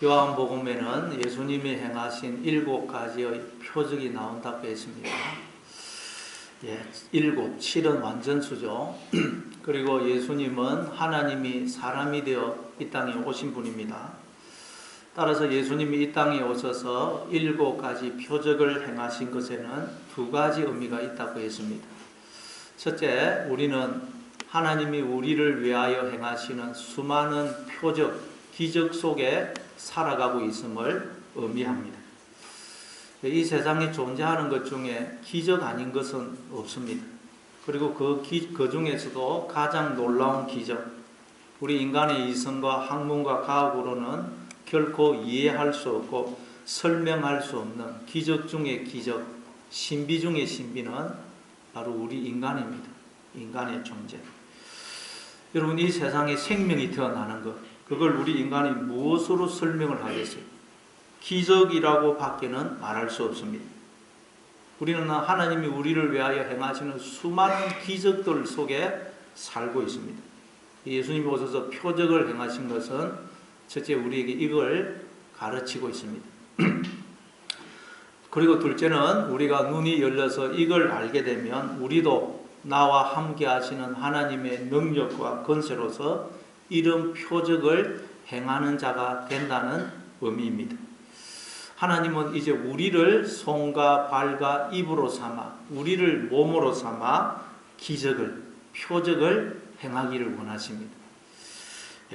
요한복음에는 예수님이 행하신 7가지의 표적이 나온다고 했습니다. 7, 7은 완전수죠. 그리고 예수님은 하나님이 사람이 되어 이 땅에 오신 분입니다. 따라서 예수님이 이 땅에 오셔서 7가지 표적을 행하신 것에는 2가지 의미가 있다고 했습니다. 첫째, 우리는 하나님이 우리를 위하여 행하시는 수많은 표적, 기적 속에 살아가고 있음을 의미합니다. 이 세상에 존재하는 것 중에 기적 아닌 것은 없습니다. 그리고 그 중에서도 가장 놀라운 기적, 우리 인간의 이성과 학문과 과학으로는 결코 이해할 수 없고 설명할 수 없는 기적 중의 기적, 신비 중의 신비는 바로 우리 인간입니다. 인간의 존재. 여러분, 이 세상에 생명이 태어나는 것, 그걸 우리 인간이 무엇으로 설명을 하겠어요? 기적이라고 밖에는 말할 수 없습니다. 우리는 하나님이 우리를 위하여 행하시는 수많은 기적들 속에 살고 있습니다. 예수님이 오셔서 표적을 행하신 것은 첫째, 우리에게 이걸 가르치고 있습니다. 그리고 둘째는 우리가 눈이 열려서 이걸 알게 되면 우리도 나와 함께 하시는 하나님의 능력과 권세로서 이런 표적을 행하는 자가 된다는 의미입니다. 하나님은 이제 우리를 손과 발과 입으로 삼아, 우리를 몸으로 삼아 기적을, 표적을 행하기를 원하십니다.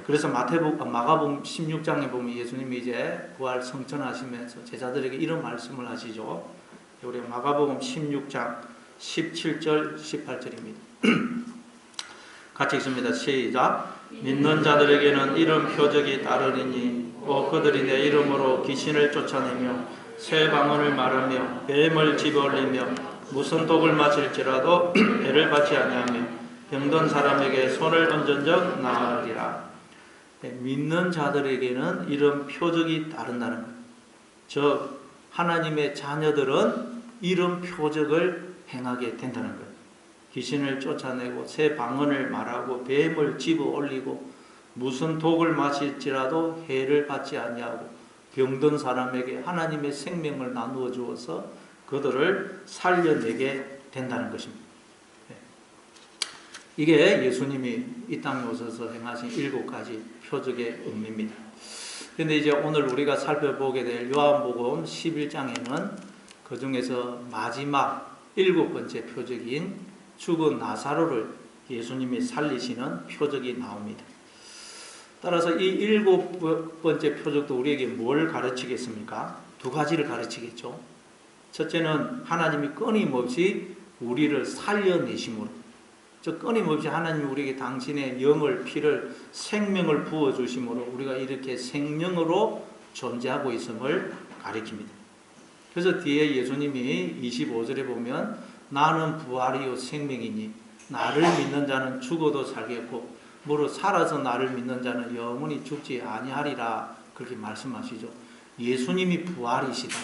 그래서 마가복음 16장에 보면 예수님이 이제 부활 성천하시면서 제자들에게 이런 말씀을 하시죠. 우리 마가복음 16장 17절 18절입니다. 같이 읽습니다. 시작. 믿는 자들에게는 이런 표적이 따르리니 그들이 내 이름으로 귀신을 쫓아내며 새 방언을 말하며 뱀을 집어올리며 무슨 독을 마실지라도 해를 받지 아니하며 병든 사람에게 손을 얹은 적 나으리라. 믿는 자들에게는 이런 표적이 따른다는 것. 즉 하나님의 자녀들은 이런 표적을 행하게 된다는 것. 귀신을 쫓아내고 새 방언을 말하고 뱀을 집어 올리고 무슨 독을 마실지라도 해를 받지 아니하고 병든 사람에게 하나님의 생명을 나누어 주어서 그들을 살려내게 된다는 것입니다. 이게 예수님이 이 땅에 오셔서 행하신 7가지 표적의 의미입니다. 그런데 이제 오늘 우리가 살펴보게 될 요한복음 11장에는 그 중에서 마지막 7번째 표적인 죽은 나사로를 예수님이 살리시는 표적이 나옵니다. 따라서 이 7번째 표적도 우리에게 뭘 가르치겠습니까? 2가지를 가르치겠죠. 첫째는 하나님이 끊임없이 우리를 살려내심으로, 즉 끊임없이 하나님이 우리에게 당신의 영을, 피를, 생명을 부어주심으로 우리가 이렇게 생명으로 존재하고 있음을 가리킵니다. 그래서 뒤에 예수님이 25절에 보면 나는 부활이요 생명이니 나를 믿는 자는 죽어도 살겠고 무릇 살아서 나를 믿는 자는 영원히 죽지 아니하리라, 그렇게 말씀하시죠. 예수님이 부활이시다,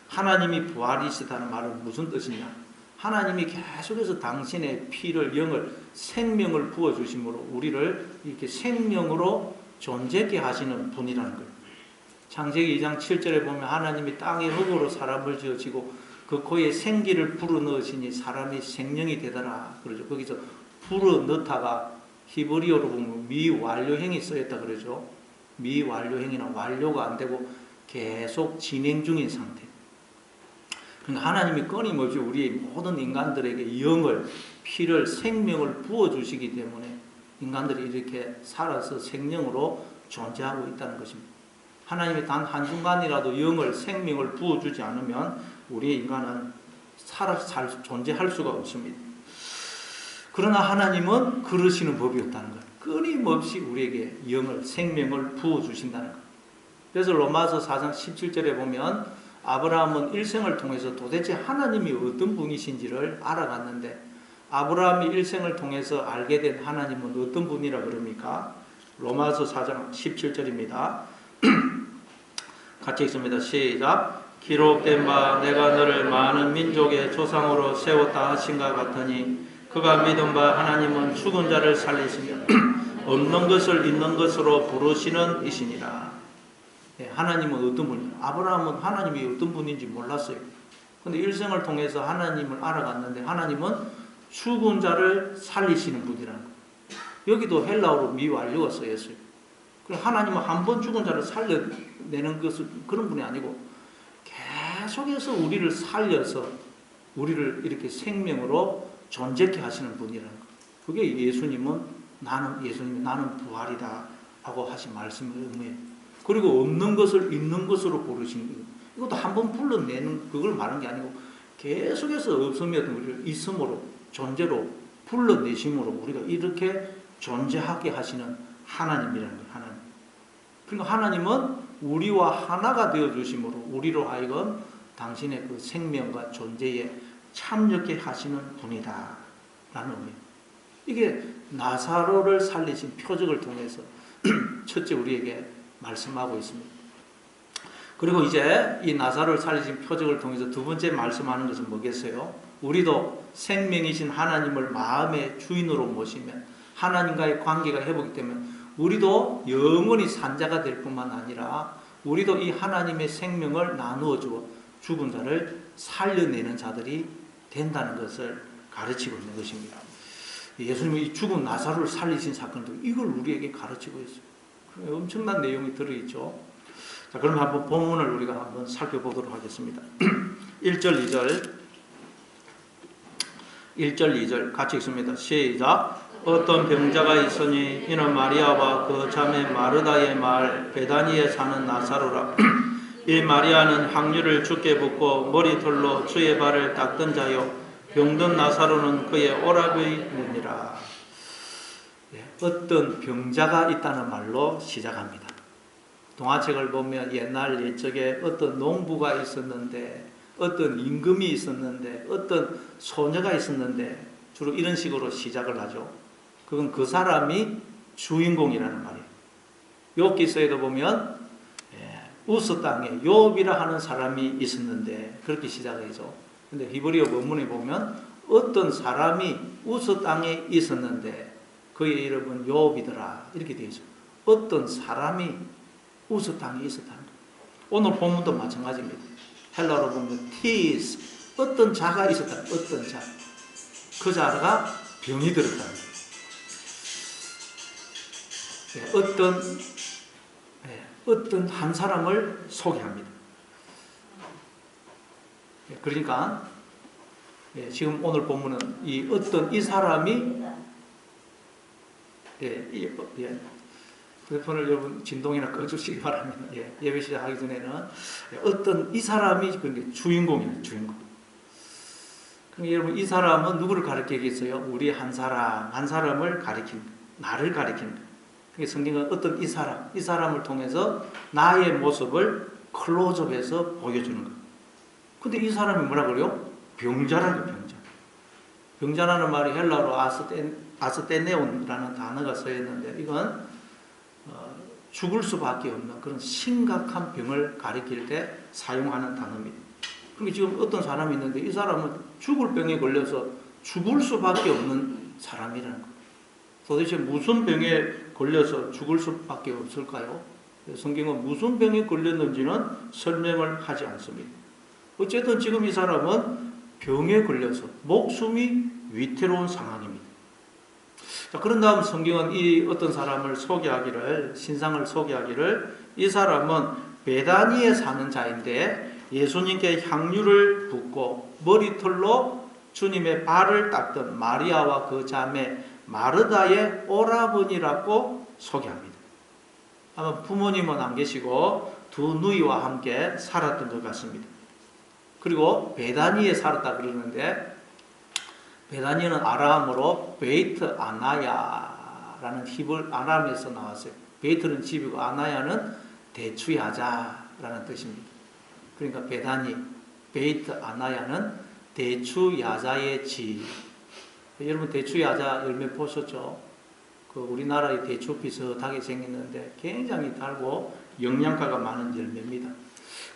하나님이 부활이시다는 말은 무슨 뜻이냐? 하나님이 계속해서 당신의 피를, 영을, 생명을 부어주심으로 우리를 이렇게 생명으로 존재케 하시는 분이라는 거예요. 창세기 2장 7절에 보면 하나님이 땅의 흙으로 사람을 지으시고 그 코에 생기를 불어넣으시니 사람이 생명이 되더라 그러죠. 거기서 불어넣다가 히브리어로 보면 미완료형이 쓰였다 그러죠. 미완료형이나 완료가 안 되고 계속 진행 중인 상태. 그러니까 하나님이 끊임없이 우리 모든 인간들에게 영을, 피를, 생명을 부어주시기 때문에 인간들이 이렇게 살아서 생명으로 존재하고 있다는 것입니다. 하나님이 단 한순간이라도 영을, 생명을 부어주지 않으면 우리 인간은 존재할 수가 없습니다. 그러나 하나님은 그러시는 법이 없다는 거예요. 끊임없이 우리에게 영을, 생명을 부어주신다는 거예요. 그래서 로마서 4장 17절에 보면 아브라함은 일생을 통해서 도대체 하나님이 어떤 분이신지를 알아갔는데 아브라함이 일생을 통해서 알게 된 하나님은 어떤 분이라 그럽니까? 로마서 4장 17절입니다. 같이 읽습니다. 시작. 기록된 바 내가 너를 많은 민족의 조상으로 세웠다 하신가 같으니 그가 믿은 바 하나님은 죽은 자를 살리시며 없는 것을 있는 것으로 부르시는 이시니라. 하나님은 어떤 분이냐. 아브라함은 하나님이 어떤 분인지 몰랐어요. 근데 일생을 통해서 하나님을 알아갔는데 하나님은 죽은 자를 살리시는 분이라는 거예요. 여기도 헬라어로 미완료가 쓰였어요. 하나님은 한 번 죽은 자를 살려내는 것은 그런 분이 아니고 계속해서 우리를 살려서 우리를 이렇게 생명으로 존재케 하시는 분이라는 거예요. 그게 예수님이 나는 부활이다 하고 하신 말씀을 의미해요. 그리고 없는 것을 있는 것으로 부르신 거예요. 이것도 한 번 불러내는 그걸 말하는 게 아니고 계속해서 없음이었던 우리를 있음으로 존재로 불러내심으로 우리가 이렇게 존재하게 하시는 하나님이라는 거예요. 하나님. 그러니까 하나님은 우리와 하나가 되어주심으로 우리로 하여금 당신의 그 생명과 존재에 참여케 하시는 분이다 라는 의미예요. 이게 나사로를 살리신 표적을 통해서 첫째 우리에게 말씀하고 있습니다. 그리고 이제 이 나사로를 살리신 표적을 통해서 두 번째 말씀하는 것은 뭐겠어요? 우리도 생명이신 하나님을 마음의 주인으로 모시면 하나님과의 관계가 회복이 되면 우리도 영원히 산자가 될 뿐만 아니라 우리도 이 하나님의 생명을 나누어 주어 죽은 자를 살려내는 자들이 된다는 것을 가르치고 있는 것입니다. 예수님이 이 죽은 나사로를 살리신 사건도 이걸 우리에게 가르치고 있어요. 엄청난 내용이 들어있죠. 자, 그럼 한번 본문을 우리가 한번 살펴보도록 하겠습니다. 1절, 2절 같이 읽습니다. 시작. 어떤 병자가 있으니 이는 마리아와 그 자매 마르다의 말 베다니에 사는 나사로라. 이 마리아는 향유를 주께 붓고 머리털로 주의 발을 닦던 자요 병든 나사로는 그의 오라버니니라. 어떤 병자가 있다는 말로 시작합니다. 동화책을 보면 옛날 옛적에 어떤 농부가 있었는데 어떤 임금이 있었는데 어떤 소녀가 있었는데 주로 이런 식으로 시작을 하죠. 그건 그 사람이 주인공이라는 말이에요. 욥기서에도 보면 우스 땅에 욥이라 하는 사람이 있었는데 그렇게 시작하죠. 근데 히브리어 본문에 보면 어떤 사람이 우스 땅에 있었는데 그의 이름은 욥이더라 이렇게 되어 있어요. 어떤 사람이 우스 땅에 있었다는 거예요. 오늘 본문도 마찬가지입니다. 헬라어로 보면 티스 어떤 자가 있었다. 어떤 자. 그 자가 병이 들었다는 거예요. 어떤 한 사람을 소개합니다. 그러니까 지금 오늘 본문은 이 어떤 이 사람이 휴대폰을 여러분 진동이나 꺼주시기 바랍니다. 예배 시작하기 전에는 어떤 이 사람이 주인공이에요. 주인공. 그럼 여러분 이 사람은 누구를 가리키겠어요? 우리 한 사람을 가리키는 거예요. 나를 가리키는 거예요. 그러니까 성경은 어떤 이 사람을 통해서 나의 모습을 클로즈업해서 보여주는 거예요. 근데 이 사람이 뭐라 그래요? 병자라는 거예요. 병자라는 말이 헬라어로 아스테네온이라는 단어가 써있는데 이건 죽을 수밖에 없는 그런 심각한 병을 가리킬 때 사용하는 단어입니다. 그러니까 지금 어떤 사람이 있는데 이 사람은 죽을 병에 걸려서 죽을 수밖에 없는 사람이라는 거예요. 도대체 무슨 병에 걸려서 죽을 수밖에 없을까요? 성경은 무슨 병에 걸렸는지는 설명을 하지 않습니다. 어쨌든 지금 이 사람은 병에 걸려서 목숨이 위태로운 상황입니다. 자, 그런 다음 성경은 이 어떤 사람을 신상을 소개하기를 이 사람은 베다니에 사는 자인데 예수님께 향유를 붓고 머리털로 주님의 발을 닦던 마리아와 그 자매 마르다의 오라버니라고 소개합니다. 아마 부모님은 안 계시고 두 누이와 함께 살았던 것 같습니다. 그리고 베다니에 살았다 그러는데 베다니는 아람어로 베이트 아나야라는 아람에서 나왔어요. 베이트는 집이고 아나야는 대추야자라는 뜻입니다. 그러니까 베이트 아나야는 대추야자의 집. 여러분 대추야자 열매 보셨죠? 그 우리나라의 대추 비슷하게 생겼는데 굉장히 달고 영양가가 많은 열매입니다.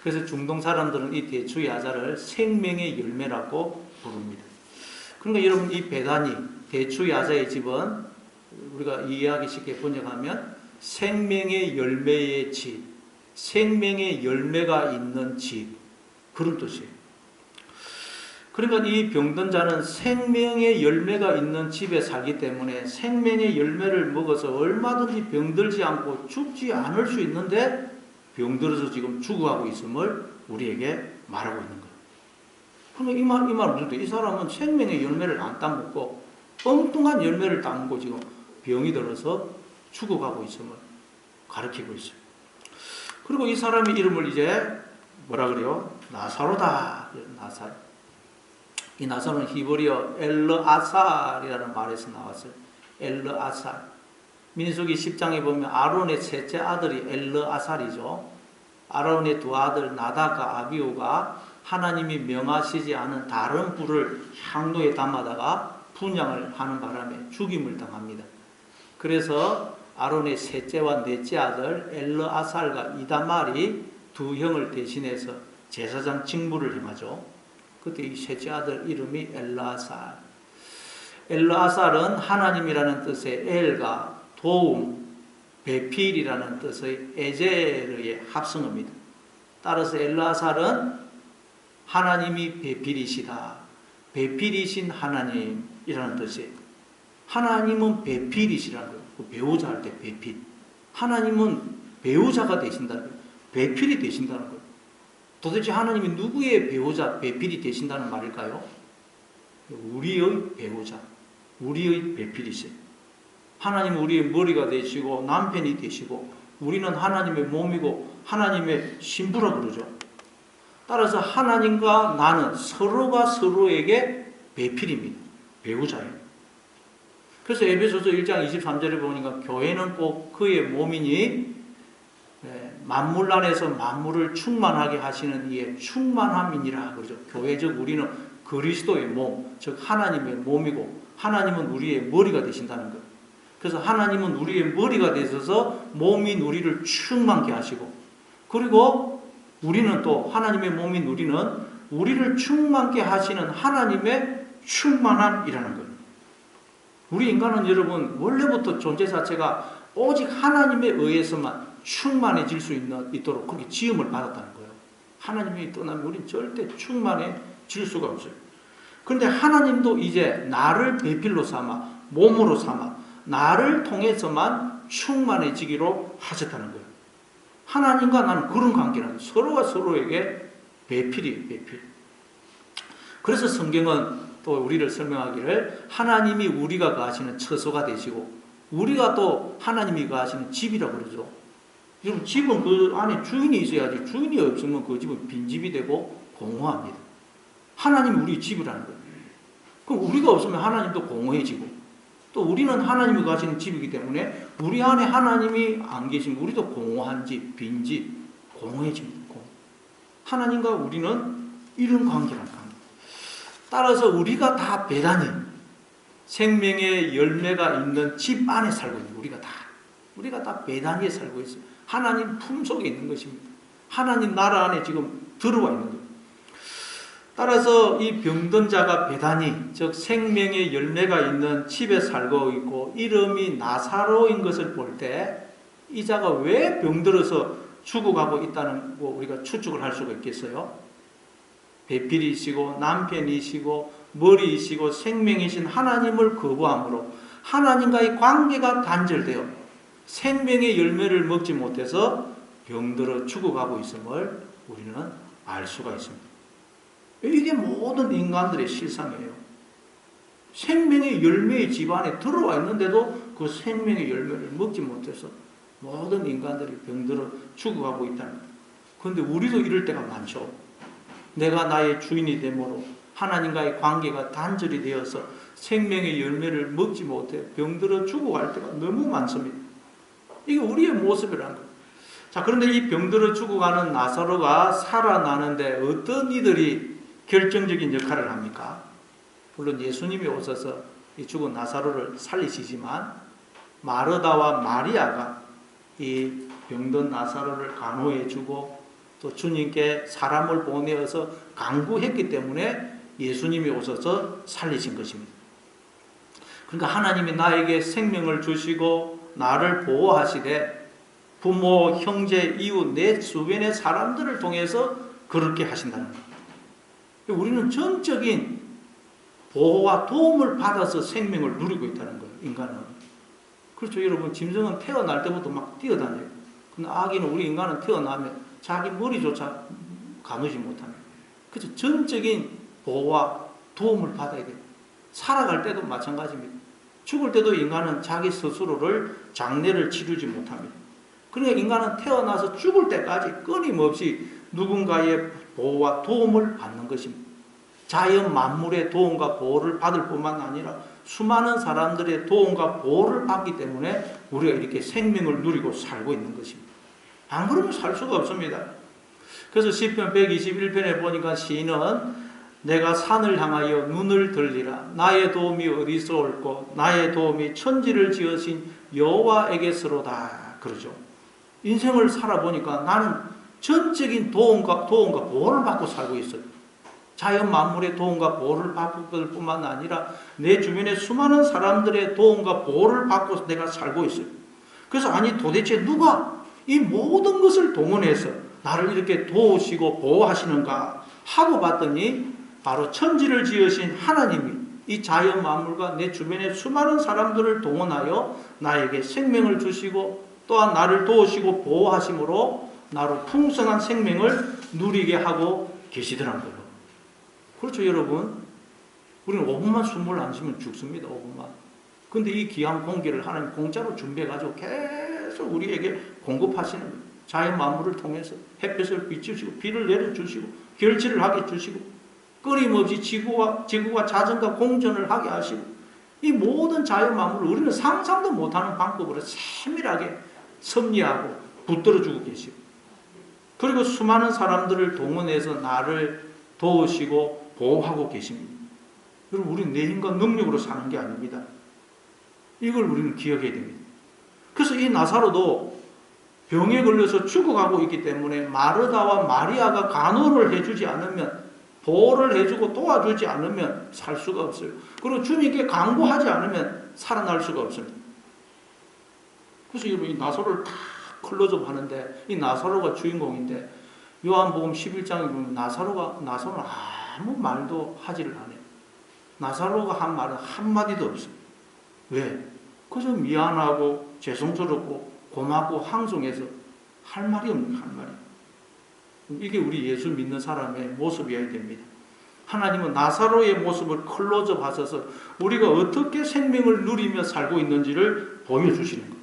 그래서 중동 사람들은 이 대추야자를 생명의 열매라고 부릅니다. 그러니까 여러분 이 베다니 대추야자의 집은 우리가 이해하기 쉽게 번역하면 생명의 열매의 집, 생명의 열매가 있는 집, 그런 뜻이에요. 그러니까 이 병든 자는 생명의 열매가 있는 집에 살기 때문에 생명의 열매를 먹어서 얼마든지 병들지 않고 죽지 않을 수 있는데 병들어서 지금 죽어가고 있음을 우리에게 말하고 있는 거예요. 그러면 이 말 무슨 뜻이에요? 이 사람은 생명의 열매를 안 따먹고 엉뚱한 열매를 따먹고 지금 병이 들어서 죽어가고 있음을 가르치고 있어요. 그리고 이 사람의 이름을 이제 뭐라 그래요? 나사로다. 나사로. 이 나사로는 히브리어 엘르아살이라는 말에서 나왔어요. 엘르아살. 민수기 10장에 보면 아론의 셋째 아들이 엘르아살이죠. 아론의 두 아들 나답과 아비후가 하나님이 명하시지 않은 다른 불을 향로에 담아다가 분향을 하는 바람에 죽임을 당합니다. 그래서 아론의 셋째와 넷째 아들 엘르아살과 이다말이 두 형을 대신해서 제사장 직무를 행하죠. 그때 이 셋째 아들 이름이 엘르아살. 엘르아살은 하나님이라는 뜻의 엘과 도움, 베필이라는 뜻의 에제르의 합성어입니다. 따라서 엘르아살은 하나님이 베필이시다. 베필이신 하나님이라는 뜻이에요. 하나님은 베필이시라는 거예요. 배우자 할 때 베필. 하나님은 배우자가 되신다는 거예요. 베필이 되신다는 거예요. 도대체 하나님이 누구의 배우자, 배필이 되신다는 말일까요? 우리의 배우자, 우리의 배필이세요. 하나님은 우리의 머리가 되시고 남편이 되시고 우리는 하나님의 몸이고 하나님의 신부라 그러죠. 따라서 하나님과 나는 서로가 서로에게 배필입니다. 배우자예요. 그래서 에베소서 1장 23절에 보니까 교회는 꼭 그의 몸이니 만물 안에서 만물을 충만하게 하시는 이의 충만함이니라 그러죠. 교회적 우리는 그리스도의 몸, 즉 하나님의 몸이고 하나님은 우리의 머리가 되신다는 거예요. 그래서 하나님은 우리의 머리가 되셔서 몸인 우리를 충만케 하시고 그리고 우리는 또 하나님의 몸인 우리를 충만케 하시는 하나님의 충만함이라는 거예요. 우리 인간은 여러분 원래부터 존재 자체가 오직 하나님에 의해서만 충만해질 수 있도록 그렇게 지음을 받았다는 거예요. 하나님이 떠나면 우리는 절대 충만해질 수가 없어요. 그런데 하나님도 이제 나를 배필로 삼아 몸으로 삼아 나를 통해서만 충만해지기로 하셨다는 거예요. 하나님과 나는 그런 관계라는 거예요. 서로가 서로에게 배필이에요. 배필. 그래서 성경은 또 우리를 설명하기를 하나님이 우리가 거하시는 처소가 되시고 우리가 또 하나님이 거하시는 집이라고 그러죠. 여러분 집은 그 안에 주인이 있어야지 주인이 없으면 그 집은 빈집이 되고 공허합니다. 하나님이 우리 집이라는 거예요. 그럼 우리가 없으면 하나님도 공허해지고 또 우리는 하나님이 거하시는 집이기 때문에 우리 안에 하나님이 안 계시면 우리도 공허한 집, 빈집, 공허해집니다. 하나님과 우리는 이런 관계라는 겁니다. 따라서 우리가 다 배단이 생명의 열매가 있는 집 안에 살고 있는 우리가 다 배단위에 살고 있어요. 하나님 품속에 있는 것입니다. 하나님 나라 안에 지금 들어와 있는 거예요. 따라서 이 병든 자가 배단위, 즉 생명의 열매가 있는 집에 살고 있고 이름이 나사로인 것을 볼 때 이 자가 왜 병들어서 죽어가고 있다는 거 우리가 추측을 할 수가 있겠어요? 배필이시고 남편이시고 머리이시고 생명이신 하나님을 거부함으로 하나님과의 관계가 단절되어 생명의 열매를 먹지 못해서 병들어 죽어가고 있음을 우리는 알 수가 있습니다. 이게 모든 인간들의 실상이에요. 생명의 열매의 집안에 들어와 있는데도 그 생명의 열매를 먹지 못해서 모든 인간들이 병들어 죽어가고 있다는 거예요. 그런데 우리도 이럴 때가 많죠. 내가 나의 주인이 되므로 하나님과의 관계가 단절이 되어서 생명의 열매를 먹지 못해 병들어 죽어갈 때가 너무 많습니다. 이게 우리의 모습이라는 거예요. 자, 그런데 이 병들어 죽어가는 나사로가 살아나는데 어떤 이들이 결정적인 역할을 합니까? 물론 예수님이 오셔서 이 죽은 나사로를 살리시지만 마르다와 마리아가 이 병든 나사로를 간호해주고 또 주님께 사람을 보내어서 간구했기 때문에 예수님이 오셔서 살리신 것입니다. 그러니까 하나님이 나에게 생명을 주시고 나를 보호하시되 부모, 형제, 이웃, 내 주변의 사람들을 통해서 그렇게 하신다는 거예요. 우리는 전적인 보호와 도움을 받아서 생명을 누리고 있다는 거예요. 인간은. 그렇죠. 여러분, 짐승은 태어날 때부터 막 뛰어다녀요. 근데 아기는, 우리 인간은 태어나면 자기 머리조차 가누지 못합니다. 그렇죠. 전적인 보호와 도움을 받아야 돼요. 살아갈 때도 마찬가지입니다. 죽을 때도 인간은 자기 스스로를 장례를 치르지 못합니다. 그러니까 인간은 태어나서 죽을 때까지 끊임없이 누군가의 보호와 도움을 받는 것입니다. 자연 만물의 도움과 보호를 받을 뿐만 아니라 수많은 사람들의 도움과 보호를 받기 때문에 우리가 이렇게 생명을 누리고 살고 있는 것입니다. 안 그러면 살 수가 없습니다. 그래서 시편 121편에 보니까 시인은 내가 산을 향하여 눈을 들리라. 나의 도움이 어디서 올꼬? 나의 도움이 천지를 지으신 여호와에게서로다. 그러죠. 인생을 살아보니까 나는 전적인 도움과 보호를 받고 살고 있어요. 자연 만물의 도움과 보호를 받을 뿐만 아니라 내 주변의 수많은 사람들의 도움과 보호를 받고 내가 살고 있어요. 그래서 아니 도대체 누가 이 모든 것을 동원해서 나를 이렇게 도우시고 보호하시는가 하고 봤더니 바로 천지를 지으신 하나님이 이 자연 만물과 내 주변의 수많은 사람들을 동원하여 나에게 생명을 주시고 또한 나를 도우시고 보호하심으로 나로 풍성한 생명을 누리게 하고 계시더란 거예요. 그렇죠, 여러분. 우리는 5분만 숨을 안 쉬면 죽습니다. 5분만. 근데 이 귀한 공기를 하나님 공짜로 준비해가지고 계속 우리에게 공급하시는 거예요. 자연 만물을 통해서 햇볕을 비추시고 비를 내려주시고 결실을 하게 주시고 끊임없이 지구와 자전과 공전을 하게 하시고 이 모든 자연 만물을 우리는 상상도 못하는 방법으로 세밀하게 섭리하고 붙들어주고 계시고 그리고 수많은 사람들을 동원해서 나를 도우시고 보호하고 계십니다. 여러분, 우리는 내 힘과 능력으로 사는 게 아닙니다. 이걸 우리는 기억해야 됩니다. 그래서 이 나사로도 병에 걸려서 죽어가고 있기 때문에 마르다와 마리아가 간호를 해주지 않으면, 보호를 해주고 도와주지 않으면 살 수가 없어요. 그리고 주님께 간구하지 않으면 살아날 수가 없습니다. 그래서 여러분, 이 나사로를 다 클로즈업 하는데 이 나사로가 주인공인데 요한복음 11장에 보면 나사로는 아무 말도 하지를 않아요. 나사로가 한 말은 한마디도 없어요. 왜? 그저 미안하고 죄송스럽고 고맙고 항송해서 할 말이 없는 할 말이. 이게 우리 예수 믿는 사람의 모습이어야 됩니다. 하나님은 나사로의 모습을 클로즈업 하셔서 우리가 어떻게 생명을 누리며 살고 있는지를 보여주시는 거예요.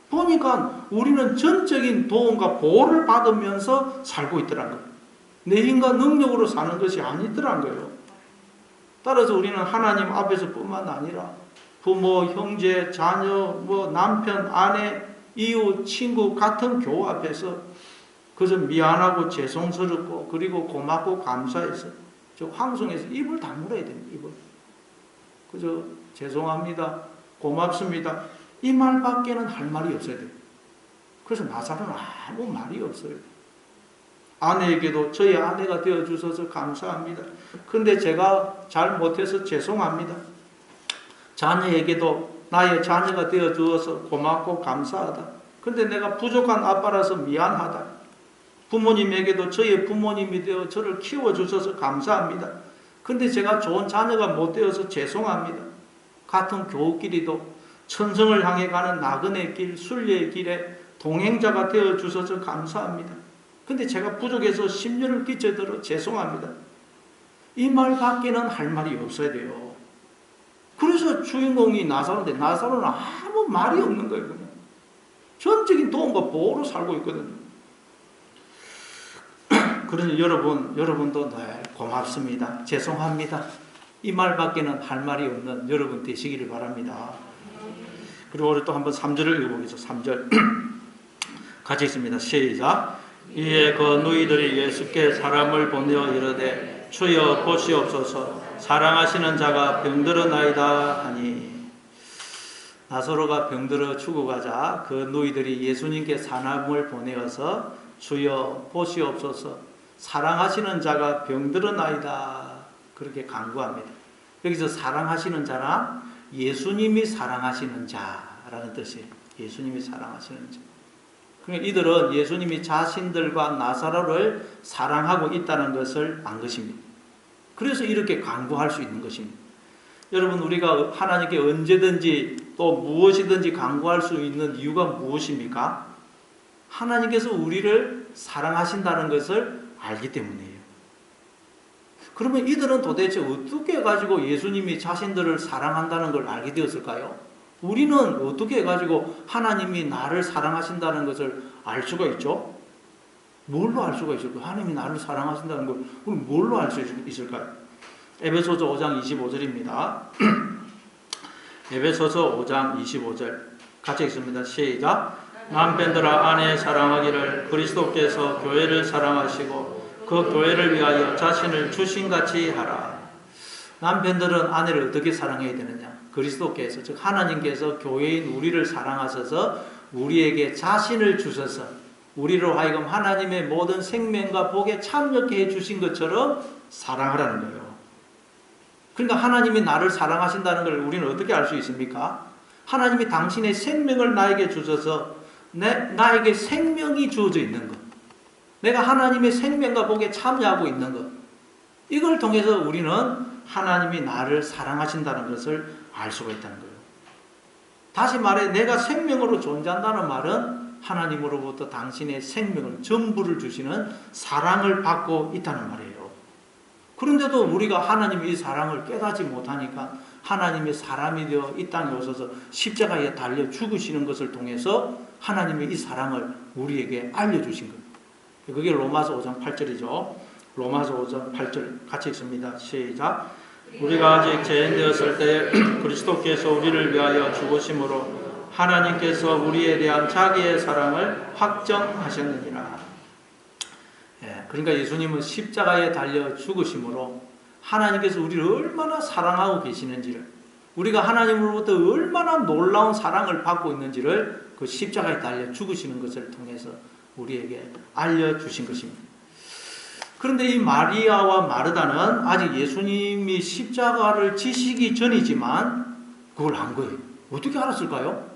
보니까 우리는 전적인 도움과 보호를 받으면서 살고 있더란 거예요. 내 힘과 능력으로 사는 것이 아니더란 거예요. 따라서 우리는 하나님 앞에서 뿐만 아니라 부모, 형제, 자녀, 남편, 아내, 이웃, 친구 같은 교우 앞에서 그저 미안하고 죄송스럽고 그리고 고맙고 감사해서 황송해서 입을 다물어야 됩니다. 입을. 그저 죄송합니다. 고맙습니다. 이 말밖에는 할 말이 없어야 돼요. 그래서 나사로는 아무 말이 없어요. 아내에게도 저희 아내가 되어주셔서 감사합니다. 그런데 제가 잘못해서 죄송합니다. 자녀에게도 나의 자녀가 되어주어서 고맙고 감사하다. 그런데 내가 부족한 아빠라서 미안하다. 부모님에게도 저의 부모님이 되어 저를 키워주셔서 감사합니다. 그런데 제가 좋은 자녀가 못 되어서 죄송합니다. 같은 교우끼리도 천성을 향해 가는 나그네 길, 순례의 길에 동행자가 되어주셔서 감사합니다. 근데 제가 부족해서 심려를 끼쳐들어 죄송합니다. 이 말밖에는 할 말이 없어야 돼요. 그래서 주인공이 나사로인데 나사로는 아무 말이 없는 거예요. 그냥. 전적인 도움과 보호로 살고 있거든요. 그러니 여러분도 늘 고맙습니다. 죄송합니다. 이 말밖에는 할 말이 없는 여러분 되시기를 바랍니다. 그리고 우리 또 한번 3절을 읽어보겠습니다. 3절 같이 있습니다. 시작. 이에 그 누이들이 예수께 사람을 보내어 이르되 주여 보시옵소서 사랑하시는 자가 병들었나이다 하니 나사로가 병들어 죽어가자 그 누이들이 예수님께 사람을 보내어서 주여 보시옵소서 사랑하시는 자가 병들었나이다 그렇게 간구합니다. 여기서 사랑하시는 자란 예수님이 사랑하시는 자라는 뜻이에요. 예수님이 사랑하시는 자. 그러니까 이들은 예수님이 자신들과 나사로를 사랑하고 있다는 것을 안 것입니다. 그래서 이렇게 간구할 수 있는 것입니다. 여러분, 우리가 하나님께 언제든지 또 무엇이든지 간구할 수 있는 이유가 무엇입니까? 하나님께서 우리를 사랑하신다는 것을 알기 때문이에요. 그러면 이들은 도대체 어떻게 해가지고 예수님이 자신들을 사랑한다는 걸 알게 되었을까요? 우리는 어떻게 해가지고 하나님이 나를 사랑하신다는 것을 알 수가 있죠? 뭘로 알 수가 있을까요? 하나님이 나를 사랑하신다는 걸 우리 뭘로 알 수 있을까요? 에베소서 5장 25절입니다. 에베소서 5장 25절 같이 읽습니다. 시작. 남편들아 아내 사랑하기를 그리스도께서 교회를 사랑하시고 그 교회를 위하여 자신을 주신같이 하라. 남편들은 아내를 어떻게 사랑해야 되느냐? 그리스도께서, 즉 하나님께서 교회인 우리를 사랑하셔서 우리에게 자신을 주셔서 우리로 하여금 하나님의 모든 생명과 복에 참여케 해주신 것처럼 사랑하라는 거예요. 그러니까 하나님이 나를 사랑하신다는 걸 우리는 어떻게 알 수 있습니까? 하나님이 당신의 생명을 나에게 주셔서 나에게 생명이 주어져 있는 것, 내가 하나님의 생명과 복에 참여하고 있는 것, 이걸 통해서 우리는 하나님이 나를 사랑하신다는 것을 알 수가 있다는 거예요. 다시 말해 내가 생명으로 존재한다는 말은 하나님으로부터 당신의 생명을 전부를 주시는 사랑을 받고 있다는 말이에요. 그런데도 우리가 하나님의 이 사랑을 깨닫지 못하니까 하나님의 사람이 되어 이 땅에 오셔서 십자가에 달려 죽으시는 것을 통해서 하나님의 이 사랑을 우리에게 알려주신 거예요. 그게 로마서 5장 8절이죠. 로마서 5장 8절 같이 읽습니다. 시작. 우리가 아직 죄인 되었을 때 그리스도께서 우리를 위하여 죽으심으로 하나님께서 우리에 대한 자기의 사랑을 확정하셨느니라. 그러니까 예수님은 십자가에 달려 죽으심으로 하나님께서 우리를 얼마나 사랑하고 계시는지를, 우리가 하나님으로부터 얼마나 놀라운 사랑을 받고 있는지를 그 십자가에 달려 죽으시는 것을 통해서 우리에게 알려주신 것입니다. 그런데 이 마리아와 마르다는 아직 예수님이 십자가를 지시기 전이지만 그걸 안 거예요. 어떻게 알았을까요?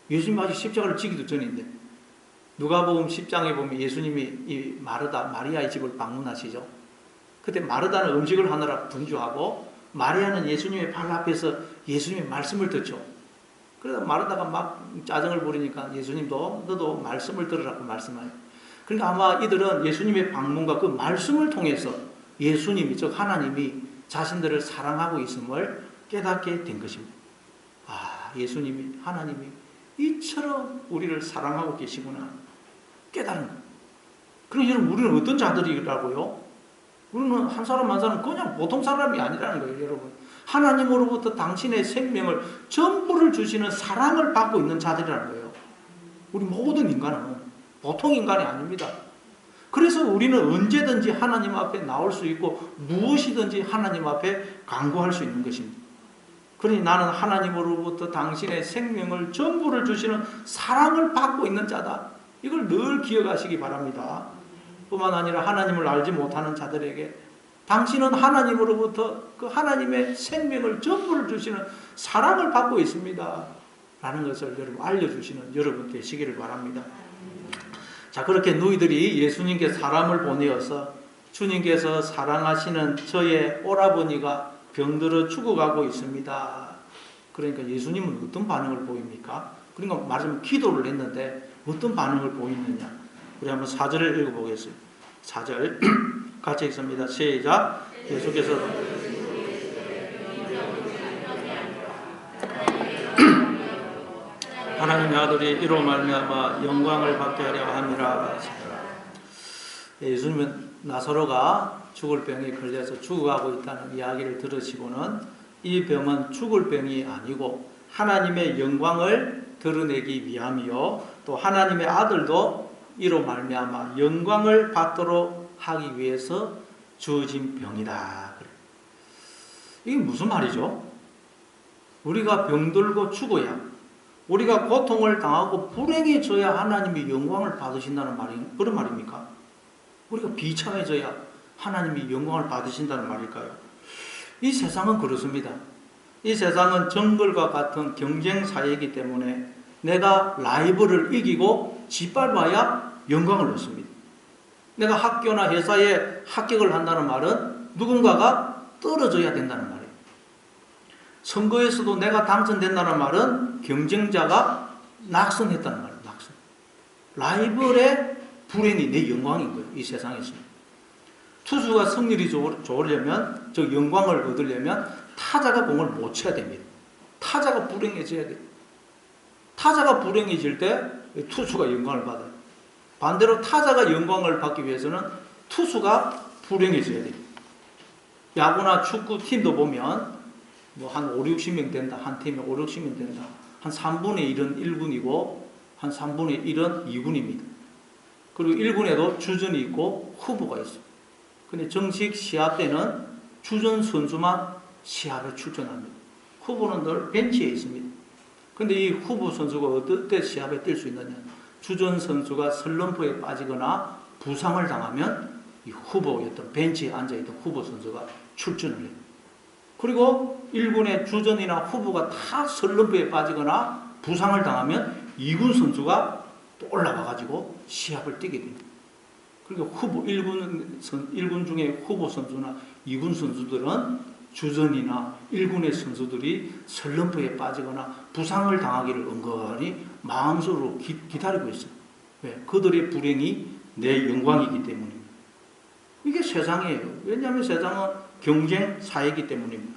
예수님이 아직 십자가를 지기도 전인데. 누가복음 10장에 보면 예수님이 이 마리아의 집을 방문하시죠. 그때 마르다는 음식을 하느라 분주하고 마리아는 예수님의 발 앞에서 예수님의 말씀을 듣죠. 그래서 마르다가 막 짜증을 부리니까 예수님도 너도 말씀을 들으라고 말씀해요. 그러니까 아마 이들은 예수님의 방문과 그 말씀을 통해서 예수님이, 즉 하나님이 자신들을 사랑하고 있음을 깨닫게 된 것입니다. 아, 예수님이, 하나님이 이처럼 우리를 사랑하고 계시구나 깨달은 거예요. 그럼 여러분, 우리는 어떤 자들이라고요? 우리는 한 사람 한 사람 그냥 보통 사람이 아니라는 거예요. 여러분, 하나님으로부터 당신의 생명을 전부를 주시는 사랑을 받고 있는 자들이라는 거예요. 우리 모든 인간은 보통 인간이 아닙니다. 그래서 우리는 언제든지 하나님 앞에 나올 수 있고 무엇이든지 하나님 앞에 간구할 수 있는 것입니다. 그러니 나는 하나님으로부터 당신의 생명을 전부를 주시는 사랑을 받고 있는 자다. 이걸 늘 기억하시기 바랍니다. 뿐만 아니라 하나님을 알지 못하는 자들에게 당신은 하나님으로부터 그 하나님의 생명을 전부를 주시는 사랑을 받고 있습니다. 라는 것을 여러분 알려주시는 여러분 되시기를 바랍니다. 자, 그렇게 너희들이 예수님께 사람을 보내어서 주님께서 사랑하시는 저의 오라버니가 병들어 죽어가고 있습니다. 그러니까 예수님은 어떤 반응을 보입니까? 그러니까 말하자면 기도를 했는데 어떤 반응을 보이느냐? 우리 한번 4절을 읽어보겠습니다. 4절 같이 읽습니다. 시작. 예수께서 하나님의 아들이 이로 말미암아 영광을 받게 하려 함이라. 예수님은 나사로가 죽을 병에 걸려서 죽어가고 있다는 이야기를 들으시고는 이 병은 죽을 병이 아니고 하나님의 영광을 드러내기 위함이요 또 하나님의 아들도 이로 말미암아 영광을 받도록 하기 위해서 주어진 병이다. 이게 무슨 말이죠? 우리가 병들고 죽어야, 우리가 고통을 당하고 불행해져야 하나님이 영광을 받으신다는 그런 말입니까? 우리가 비참해져야 하나님이 영광을 받으신다는 말일까요? 이 세상은 그렇습니다. 이 세상은 정글과 같은 경쟁 사회이기 때문에 내가 라이벌을 이기고 짓밟아야 영광을 얻습니다. 내가 학교나 회사에 합격을 한다는 말은 누군가가 떨어져야 된다는 말이에요. 선거에서도 내가 당선된다는 말은 경쟁자가 낙선했다는 말이에요. 낙선. 라이벌의 불행이 내 영광인 거예요. 이 세상에서. 투수가 승률이 좋으려면, 저 영광을 얻으려면 타자가 공을 못 쳐야 됩니다. 타자가 불행해져야 돼요. 타자가 불행해질 때 투수가 영광을 받아요. 반대로 타자가 영광을 받기 위해서는 투수가 불행해져야 돼요. 야구나 축구 팀도 보면 뭐 한 5, 60명 된다. 한 팀에 5, 60명 된다. 한 3분의 1은 1군이고 한 3분의 1은 2군입니다. 그리고 1군에도 주전이 있고 후보가 있어요. 근데 정식 시합 때는 주전 선수만 시합에 출전합니다. 후보는 늘 벤치에 있습니다. 근데 이 후보 선수가 어떨 때 시합에 뛸 수 있느냐? 주전 선수가 슬럼프에 빠지거나 부상을 당하면 이 후보였던 벤치에 앉아있던 후보 선수가 출전을 해요. 그리고 1군의 주전이나 후보가 다 슬럼프에 빠지거나 부상을 당하면 2군 선수가 또 올라와가지고 시합을 뛰게 됩니다. 그러니까 1군 중에 후보 선수나 2군 선수들은 주전이나 1군의 선수들이 슬럼프에 빠지거나 부상을 당하기를 은근히 마음속으로 기다리고 있어요. 왜? 그들의 불행이 내 영광이기 때문입니다. 이게 세상이에요. 왜냐하면 세상은 경쟁 사회이기 때문입니다.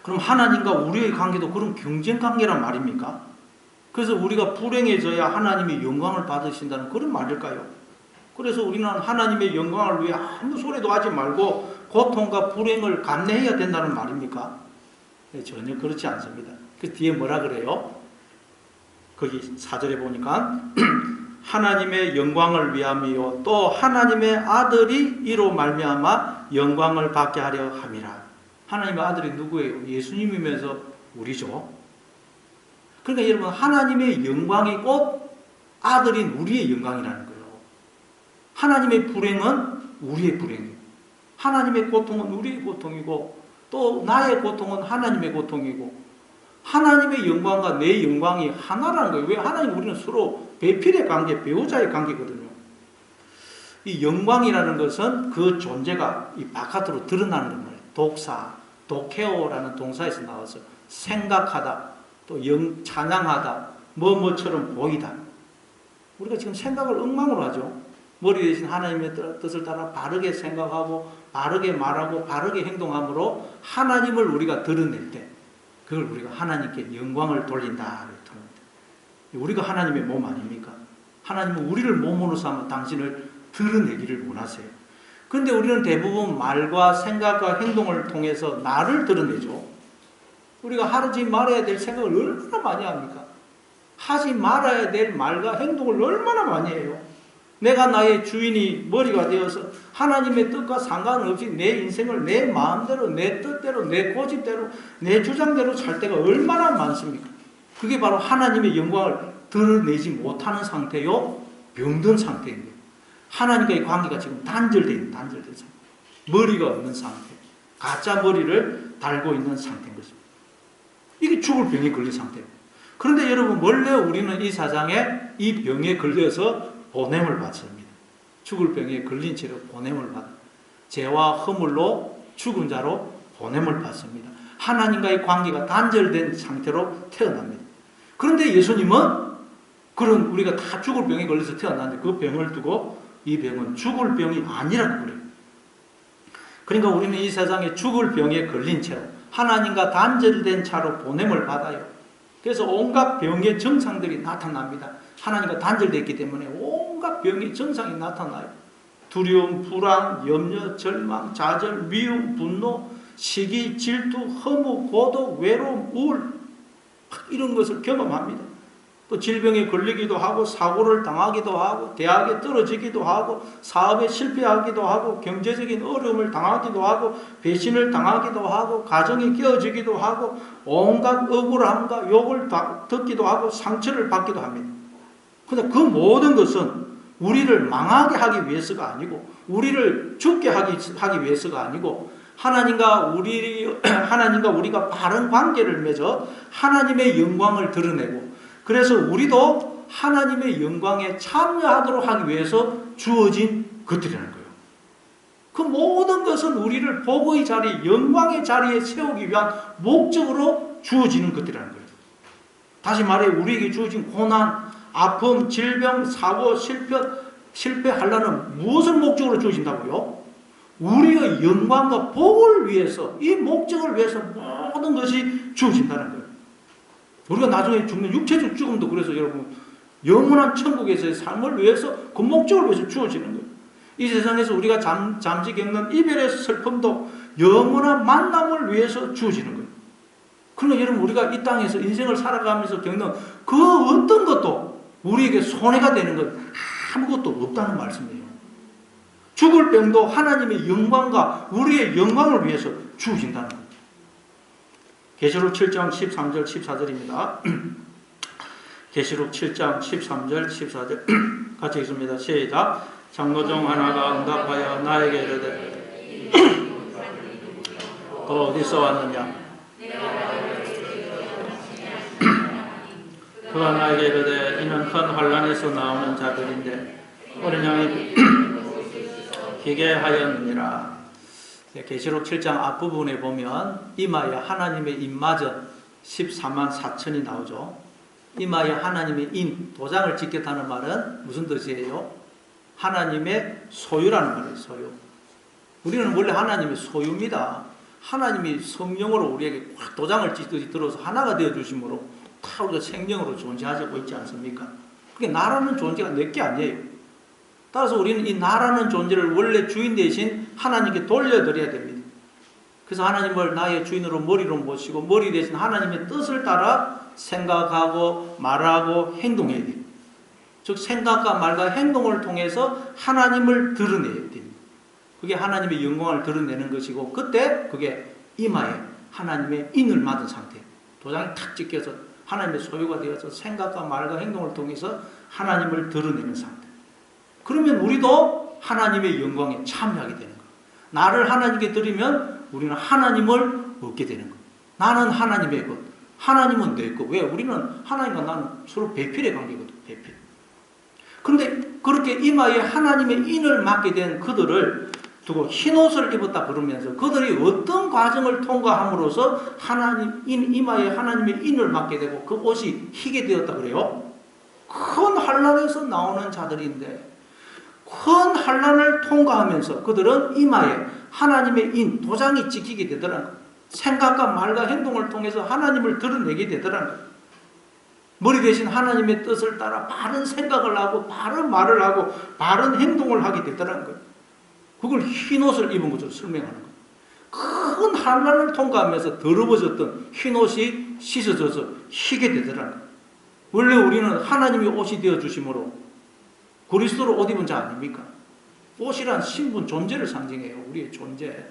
그럼 하나님과 우리의 관계도 그런 경쟁 관계란 말입니까? 그래서 우리가 불행해져야 하나님의 영광을 받으신다는 그런 말일까요? 그래서 우리는 하나님의 영광을 위해 아무 소리도 하지 말고 고통과 불행을 감내해야 된다는 말입니까? 네, 전혀 그렇지 않습니다. 그 뒤에 뭐라 그래요? 거기 4절에 보니까 하나님의 영광을 위함이요 또 하나님의 아들이 이로 말미암아 영광을 받게 하려 함이라. 하나님의 아들이 누구예요? 예수님이면서 우리죠. 그러니까 여러분 하나님의 영광이 곧 아들인 우리의 영광이라는 거예요. 하나님의 불행은 우리의 불행이에요. 하나님의 고통은 우리의 고통이고 또 나의 고통은 하나님의 고통이고 하나님의 영광과 내 영광이 하나라는 거예요. 왜? 하나님 우리는 서로 배필의 관계, 배우자의 관계거든요. 이 영광이라는 것은 그 존재가 이 바깥으로 드러나는 거예요. 독사, 도케오라는 동사에서 나와서 생각하다, 또 찬양하다, 뭐처럼 보이다. 우리가 지금 생각을 엉망으로 하죠. 머리 대신 하나님의 뜻을 따라 바르게 생각하고 바르게 말하고 바르게 행동함으로 하나님을 우리가 드러낼 때 그걸 우리가 하나님께 영광을 돌린다. 우리가 하나님의 몸 아닙니까? 하나님은 우리를 몸으로 삼아 당신을 드러내기를 원하세요. 그런데 우리는 대부분 말과 생각과 행동을 통해서 나를 드러내죠. 우리가 하지 말아야 될 생각을 얼마나 많이 합니까? 하지 말아야 될 말과 행동을 얼마나 많이 해요. 내가 나의 주인이 머리가 되어서 하나님의 뜻과 상관없이 내 인생을 내 마음대로, 내 뜻대로, 내 고집대로, 내 주장대로 살 때가 얼마나 많습니까? 그게 바로 하나님의 영광을 드러내지 못하는 상태요, 병든 상태입니다. 하나님과의 관계가 지금 단절된 상태. 머리가 없는 상태. 가짜 머리를 달고 있는 상태인 것입니다. 이게 죽을 병에 걸린 상태예요. 그런데 여러분, 원래 우리는 이 세상에 이 병에 걸려서 보냄을 받습니다. 죽을 병에 걸린 채로 보냄을 받아 죄와 허물로 죽은 자로 보냄을 받습니다. 하나님과의 관계가 단절된 상태로 태어납니다. 그런데 예수님은 그런 우리가 다 죽을 병에 걸려서 태어났는데 그 병을 두고 이 병은 죽을 병이 아니라고 그래요. 그러니까 우리는 이 세상에 죽을 병에 걸린 채로 하나님과 단절된 차로 보냄을 받아요. 그래서 온갖 병의 증상들이 나타납니다. 하나님과 단절됐기 때문에 온갖 병의 증상이 나타나요. 두려움, 불안, 염려, 절망, 좌절, 미움, 분노, 시기, 질투, 허무, 고독, 외로움, 우울 이런 것을 경험합니다. 또 질병에 걸리기도 하고 사고를 당하기도 하고 대학에 떨어지기도 하고 사업에 실패하기도 하고 경제적인 어려움을 당하기도 하고 배신을 당하기도 하고 가정이 깨어지기도 하고 온갖 억울함과 욕을 듣기도 하고 상처를 받기도 합니다. 그런데 그 모든 것은 우리를 망하게 하기 위해서가 아니고 우리를 죽게 하기 위해서가 아니고 하나님과 우리가 바른 관계를 맺어 하나님의 영광을 드러내고 그래서 우리도 하나님의 영광에 참여하도록 하기 위해서 주어진 것들이라는 거예요. 그 모든 것은 우리를 복의 자리, 영광의 자리에 세우기 위한 목적으로 주어지는 것들이라는 거예요. 다시 말해 우리에게 주어진 고난, 아픔, 질병, 사고, 실패하려는 무엇을 목적으로 주어진다고요? 우리의 영광과 복을 위해서, 이 목적을 위해서 모든 것이 주어진다는 거예요. 우리가 나중에 죽는 육체적 죽음도 그래서 여러분 영원한 천국에서의 삶을 위해서 그 목적을 위해서 주어지는 거예요. 이 세상에서 우리가 잠시 겪는 이별의 슬픔도 영원한 만남을 위해서 주어지는 거예요. 그러니까 여러분 우리가 이 땅에서 인생을 살아가면서 겪는 그 어떤 것도 우리에게 손해가 되는 건 아무것도 없다는 말씀이에요. 죽을 병도 하나님의 영광과 우리의 영광을 위해서 주어진다는 거예요. 계시록 7장 13절 14절입니다. 계시록 7장 13절 14절 같이 읽습니다. 시작. 장로 중 하나가 응답하여 나에게 이르되 너 어디서 왔느냐? 그가 나에게 이르되 이는 큰 환란에서 나오는 자들인데 어린 양이 희게 하였느니라. 계시록 7장 앞부분에 보면 이마에 하나님의 인마전 14만 4천이 나오죠. 이마에 하나님의 인, 도장을 찍겠다는 말은 무슨 뜻이에요? 하나님의 소유라는 말이에요. 소유. 우리는 원래 하나님의 소유입니다. 하나님이 성령으로 우리에게 꽉 도장을 찍듯이 들어서 하나가 되어주심으로 다 우리가 생명으로 존재하고 있지 않습니까? 그게 나라는 존재가 내게 아니에요. 따라서 우리는 이 나라는 존재를 원래 주인 대신 하나님께 돌려드려야 됩니다. 그래서 하나님을 나의 주인으로 머리로 모시고 머리 대신 하나님의 뜻을 따라 생각하고 말하고 행동해야 돼요. 즉 생각과 말과 행동을 통해서 하나님을 드러내야 됩니다. 그게 하나님의 영광을 드러내는 것이고 그때 그게 이마에 하나님의 인을 맞은 상태, 도장이 탁 찍혀서 하나님의 소유가 되어서 생각과 말과 행동을 통해서 하나님을 드러내는 상태. 그러면 우리도 하나님의 영광에 참여하게 되는 거예요. 나를 하나님께 드리면 우리는 하나님을 얻게 되는 거예요. 나는 하나님의 것, 하나님은 내 것. 왜? 우리는 하나님과 나는 서로 배필의 관계거든. 배필. 그런데 그렇게 이마에 하나님의 인을 맡게 된 그들을 두고 흰옷을 입었다 부르면서 그들이 어떤 과정을 통과함으로써 이마에 하나님의 인을 맡게 되고 그 옷이 희게 되었다 그래요? 큰 환난에서 나오는 자들인데 큰 환난을 통과하면서 그들은 이마에 하나님의 인, 도장이 찍히게 되더라는 거예요. 생각과 말과 행동을 통해서 하나님을 드러내게 되더라는 거예요. 머리 대신 하나님의 뜻을 따라 바른 생각을 하고 바른 말을 하고 바른 행동을 하게 되더라는 거예요. 그걸 흰옷을 입은 것으로 설명하는 거예요. 큰 환난을 통과하면서 더러워졌던 흰옷이 씻어져서 희게 되더라는 거예요. 원래 우리는 하나님의 옷이 되어주심으로 그리스도로 옷 입은 자 아닙니까? 옷이란 신분, 존재를 상징해요. 우리의 존재.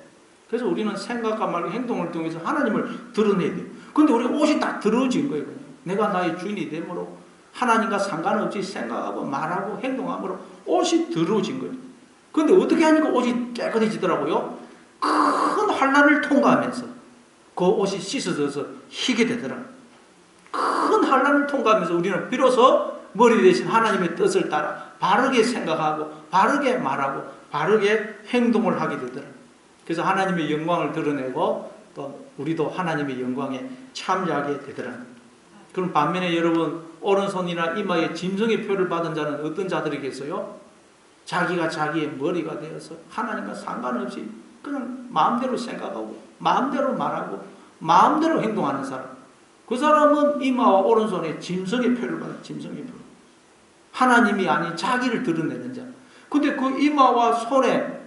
그래서 우리는 생각과 말과 행동을 통해서 하나님을 드러내야 돼요. 그런데 우리 옷이 딱 더러워진 거예요. 내가 나의 주인이 되므로 하나님과 상관없이 생각하고 말하고 행동함으로 옷이 더러워진 거예요. 그런데 어떻게 하니까 옷이 깨끗해지더라고요? 큰 환난을 통과하면서 그 옷이 씻어져서 희게 되더라고요. 큰 환난을 통과하면서 우리는 비로소 머리 대신 하나님의 뜻을 따라 바르게 생각하고 바르게 말하고 바르게 행동을 하게 되더라고요. 그래서 하나님의 영광을 드러내고 또 우리도 하나님의 영광에 참여하게 되더라고요. 그럼 반면에 여러분 오른손이나 이마에 짐승의 표를 받은 자는 어떤 자들이겠어요? 자기가 자기의 머리가 되어서 하나님과 상관없이 그냥 마음대로 생각하고 마음대로 말하고 마음대로 행동하는 사람. 그 사람은 이마와 오른손에 짐승의 표를 받은 짐승의 표. 하나님이 아닌 자기를 드러내는 자. 근데 그 이마와 손에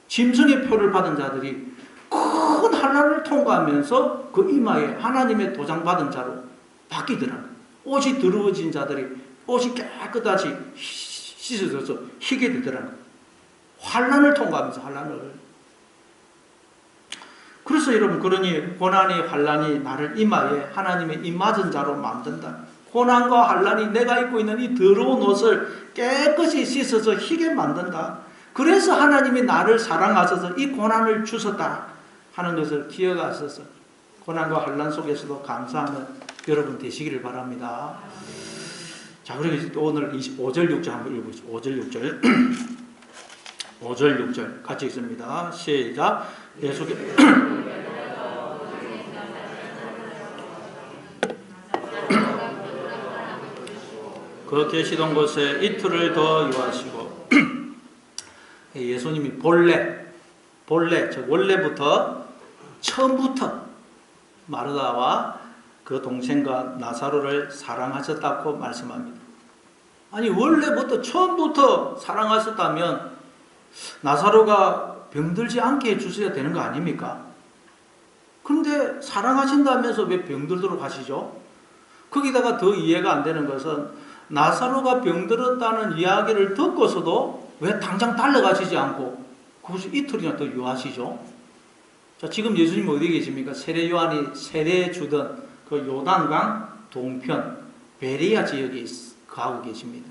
짐승의 표를 받은 자들이 큰 환난을 통과하면서 그 이마에 하나님의 도장 받은 자로 바뀌더라고요. 옷이 더러워진 자들이 옷이 깨끗하지 씻어져서 희게 되더라고요. 환난을 통과하면서 환난을. 그래서 여러분 그러니 고난이 환난이 나를 이마에 하나님의 입맞은 자로 만든다. 고난과 환난이 내가 입고 있는 이 더러운 옷을 깨끗이 씻어서 희게 만든다. 그래서 하나님이 나를 사랑하셔서 이 고난을 주셨다 하는 것을 기억하셔서 고난과 환난 속에서도 감사하는 여러분 되시기를 바랍니다. 자, 그리고 오늘 5절 6절 한번 읽어보시죠. 5절 6절 5절 6절 같이 읽습니다. 시작. 예수께 그 계시던 곳에 이틀을 더 유하시고 예수님이 본래 즉 원래부터 처음부터 마르다와 그 동생과 나사로를 사랑하셨다고 말씀합니다. 아니 원래부터 처음부터 사랑하셨다면 나사로가 병들지 않게 해주셔야 되는 거 아닙니까? 그런데 사랑하신다면서 왜 병들도록 하시죠? 거기다가 더 이해가 안 되는 것은 나사로가 병들었다는 이야기를 듣고서도 왜 당장 달려가시지 않고 그것이 이틀이나 더 유하시죠? 자, 지금 예수님 어디 계십니까? 세례 요한이 세례 주던 그 요단강 동편 베레아 지역에 거하고 계십니다.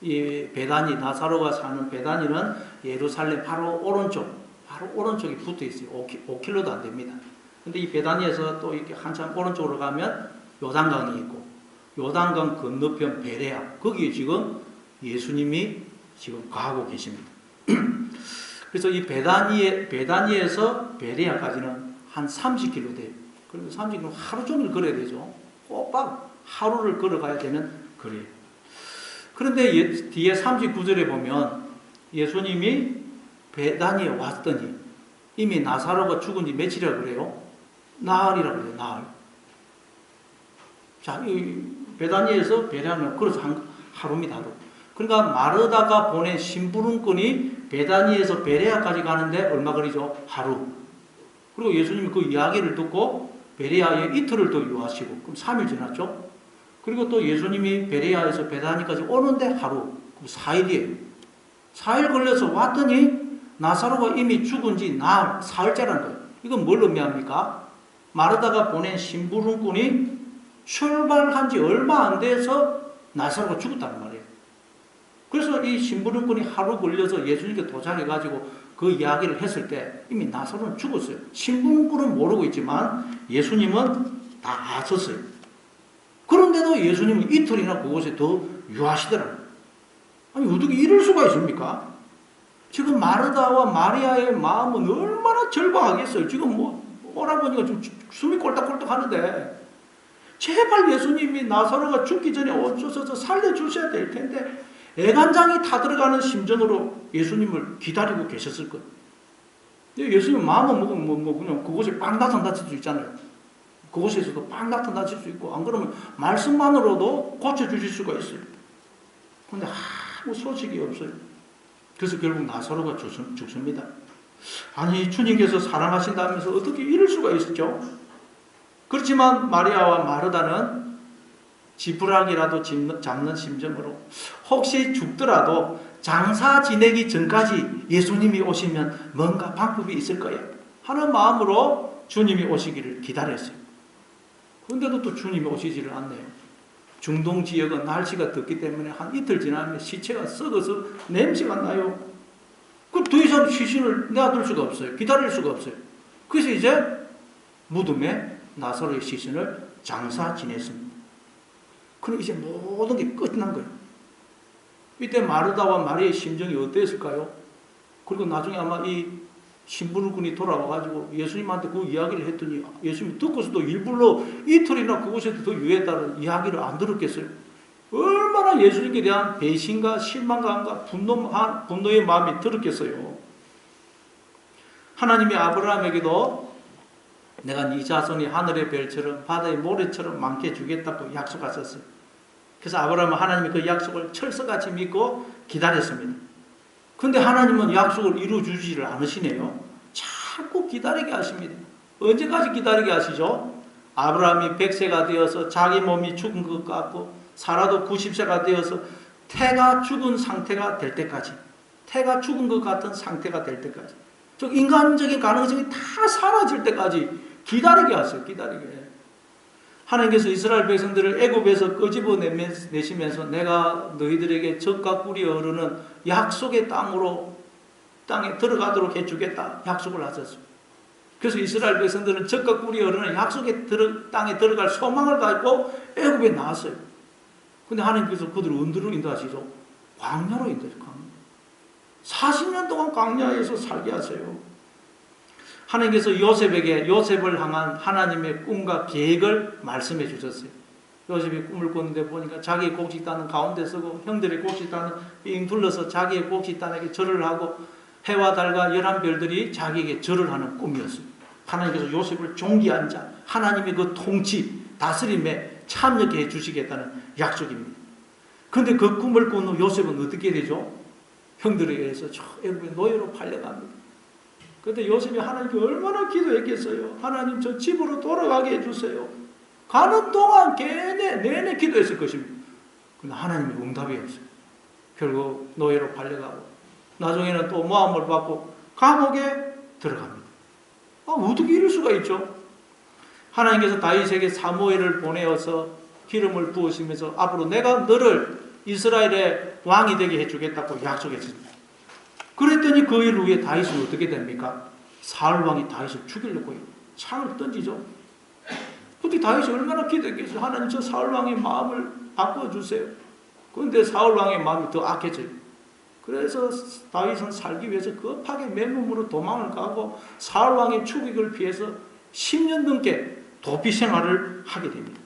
이 베다니, 나사로가 사는 베다니는 예루살렘 바로 오른쪽에 붙어 있어요. 5km도 안 됩니다. 근데 이 베다니에서 또 이렇게 한참 오른쪽으로 가면 요단강이 있고, 요단강 건너편 베레아, 거기에 지금 예수님이 지금 거하고 계십니다. 그래서 이 베다니에서 베레아까지는 한 30km 돼요. 그리고 30km 하루 종일 걸어야 되죠. 꼬박 하루를 걸어가야 되는 거리예요. 그런데 뒤에 39절에 보면 예수님이 베다니에 왔더니 이미 나사로가 죽은 지 며칠이라고 그래요? 나흘이라고 그래요. 나흘. 자, 이 베다니에서 베레아는 그래서 하루입니다. 하루. 그러니까 마르다가 보낸 심부름꾼이 베다니에서 베레아까지 가는데 얼마 걸리죠? 하루. 그리고 예수님이 그 이야기를 듣고 베레아에 이틀을 더 유하시고 그럼 3일 지났죠? 그리고 또 예수님이 베레아에서 베다니까지 오는데 하루, 그럼 4일이에요. 4일 걸려서 왔더니 나사로가 이미 죽은 지 사흘째라는 거예요. 이건 뭘 의미합니까? 마르다가 보낸 심부름꾼이 출발한 지 얼마 안 돼서 나사로가 죽었다는 말이에요. 그래서 이 심부름꾼이 하루 걸려서 예수님께 도착해가지고 그 이야기를 했을 때 이미 나사로는 죽었어요. 심부름꾼은 모르고 있지만 예수님은 다 아셨어요. 그런데도 예수님은 이틀이나 그곳에 더 유하시더라고요. 아니 어떻게 이럴 수가 있습니까? 지금 마르다와 마리아의 마음은 얼마나 절박하겠어요. 지금 뭐 오라버니가 좀 숨이 꼴딱꼴딱 하는데 제발 예수님이 나사로가 죽기 전에 어쩌서 살려주셔야 될 텐데 애간장이 타들어가는 심정으로 예수님을 기다리고 계셨을 거예요. 예수님 마음은 뭐 그냥 그곳에 빵 나타나실 수 있잖아요. 그곳에서도 빵 나타나실 수 있고 안 그러면 말씀만으로도 고쳐주실 수가 있어요. 그런데 아무 소식이 없어요. 그래서 결국 나사로가 죽습니다. 아니 주님께서 사랑하신다면서 어떻게 이럴 수가 있었죠? 그렇지만 마리아와 마르다는 지푸라기라도 잡는 심정으로 혹시 죽더라도 장사 지내기 전까지 예수님이 오시면 뭔가 방법이 있을 거야 하는 마음으로 주님이 오시기를 기다렸어요. 그런데도 또 주님이 오시지를 않네요. 중동 지역은 날씨가 덥기 때문에 한 이틀 지나면 시체가 썩어서 냄새가 나요. 그럼 더 이상 시신을 놔둘 수가 없어요. 기다릴 수가 없어요. 그래서 이제 무덤에 나사로의 시신을 장사 지냈습니다. 그럼 이제 모든 게 끝난 거예요. 이때 마르다와 마리아의 심정이 어땠을까요? 그리고 나중에 아마 이 신부름꾼이 돌아와가지고 예수님한테 그 이야기를 했더니 예수님이 듣고서도 일부러 이틀이나 그곳에서 더 유했다는 이야기를 안 들었겠어요? 얼마나 예수님께 대한 배신과 실망감과 분노의 마음이 들었겠어요? 하나님이 아브라함에게도 내가 네 자손이 하늘의 별처럼 바다의 모래처럼 많게 주겠다고 약속하셨어요. 그래서 아브라함은 하나님이 그 약속을 철석같이 믿고 기다렸습니다. 근데 하나님은 약속을 이루어주지를 않으시네요. 자꾸 기다리게 하십니다. 언제까지 기다리게 하시죠? 아브라함이 100세가 되어서 자기 몸이 죽은 것 같고 사라도 90세가 되어서 태가 죽은 상태가 될 때까지, 태가 죽은 것 같은 상태가 될 때까지, 즉 인간적인 가능성이 다 사라질 때까지 기다리게 하세요. 기다리게. 하나님께서 이스라엘 백성들을 애굽에서 끄집어내시면서 내가 너희들에게 젖과 꿀이 흐르는 약속의 땅에 들어가도록 해주겠다 약속을 하셨어요. 그래서 이스라엘 백성들은 젖과 꿀이 흐르는 약속의 땅에 들어갈 소망을 갖고 애굽에 나왔어요. 근데 하나님께서 그들을 어디로 인도하시죠? 광야로 인도하시죠. 광야. 40년 동안 광야에서 살게 하세요. 하나님께서 요셉을 향한 하나님의 꿈과 계획을 말씀해 주셨어요. 요셉이 꿈을 꿨는데 보니까 자기의 곡식단은 가운데 서고 형들의 곡식단은 빙 둘러서 자기의 곡식단에게 절을 하고 해와 달과 11별들이 자기에게 절을 하는 꿈이었어요. 하나님께서 요셉을 존귀한 자, 하나님의 그 통치, 다스림에 참여케 해 주시겠다는 약속입니다. 그런데 그 꿈을 꾼 후 요셉은 어떻게 되죠? 형들에 의해서 저 애굽의 노예로 팔려갑니다. 그런데 요셉이 하나님께 얼마나 기도했겠어요. 하나님 저 집으로 돌아가게 해주세요. 가는 동안 내내 기도했을 것입니다. 그런데 하나님의 응답이 없어요. 결국 노예로 팔려가고 나중에는 또 모함을 받고 감옥에 들어갑니다. 어떻게 이럴 수가 있죠? 하나님께서 다윗에게 사무엘을 보내어서 기름을 부으시면서 앞으로 내가 너를 이스라엘의 왕이 되게 해주겠다고 약속했습니다. 그랬더니 그 일 후에 다윗은 어떻게 됩니까? 사울 왕이 다윗을 죽이려고 창을 던지죠. 그때 다윗이 얼마나 기도했겠어요. 하나님 저 사울 왕의 마음을 바꿔주세요. 그런데 사울 왕의 마음이 더 악해져요. 그래서 다윗은 살기 위해서 급하게 맨몸으로 도망을 가고 사울 왕의 추격을 피해서 10년 넘게 도피 생활을 하게 됩니다.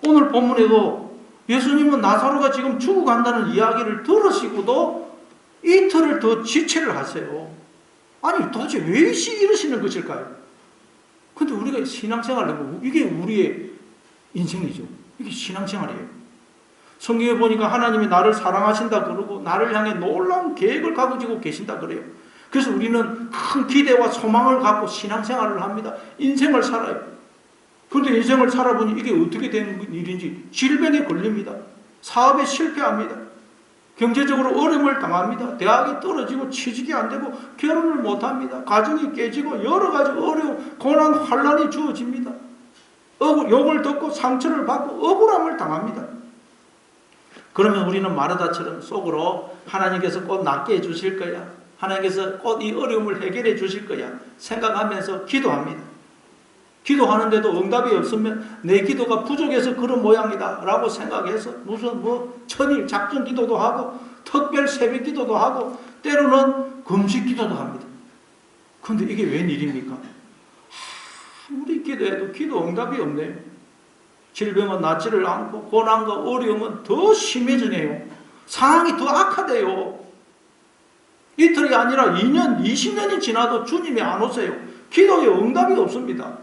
오늘 본문에도 예수님은 나사로가 지금 죽어간다는 이야기를 들으시고도 이틀을 더 지체를 하세요. 아니 도대체 왜 이러시는 것일까요? 근데 우리가 신앙생활을 해보면 이게 우리의 인생이죠. 이게 신앙생활이에요. 성경에 보니까 하나님이 나를 사랑하신다 그러고 나를 향해 놀라운 계획을 가지고 계신다 그래요. 그래서 우리는 큰 기대와 소망을 갖고 신앙생활을 합니다. 인생을 살아요. 그런데 인생을 살아보니 이게 어떻게 되는 일인지 질병에 걸립니다. 사업에 실패합니다. 경제적으로 어려움을 당합니다. 대학에 떨어지고 취직이 안 되고 결혼을 못합니다. 가정이 깨지고 여러 가지 어려움, 고난, 환란이 주어집니다. 욕을 듣고 상처를 받고 억울함을 당합니다. 그러면 우리는 마르다처럼 속으로 하나님께서 곧 낫게 해주실 거야. 하나님께서 곧 이 어려움을 해결해 주실 거야. 생각하면서 기도합니다. 기도하는데도 응답이 없으면 내 기도가 부족해서 그런 모양이다 라고 생각해서 무슨 천일 작전 기도도 하고 특별 새벽 기도도 하고 때로는 금식 기도도 합니다. 그런데 이게 웬일입니까? 아무리 기도해도 기도 응답이 없네요. 질병은 낫지를 않고 고난과 어려움은 더 심해지네요. 상황이 더 악화돼요. 이틀이 아니라 2년, 20년이 지나도 주님이 안 오세요. 기도에 응답이 없습니다.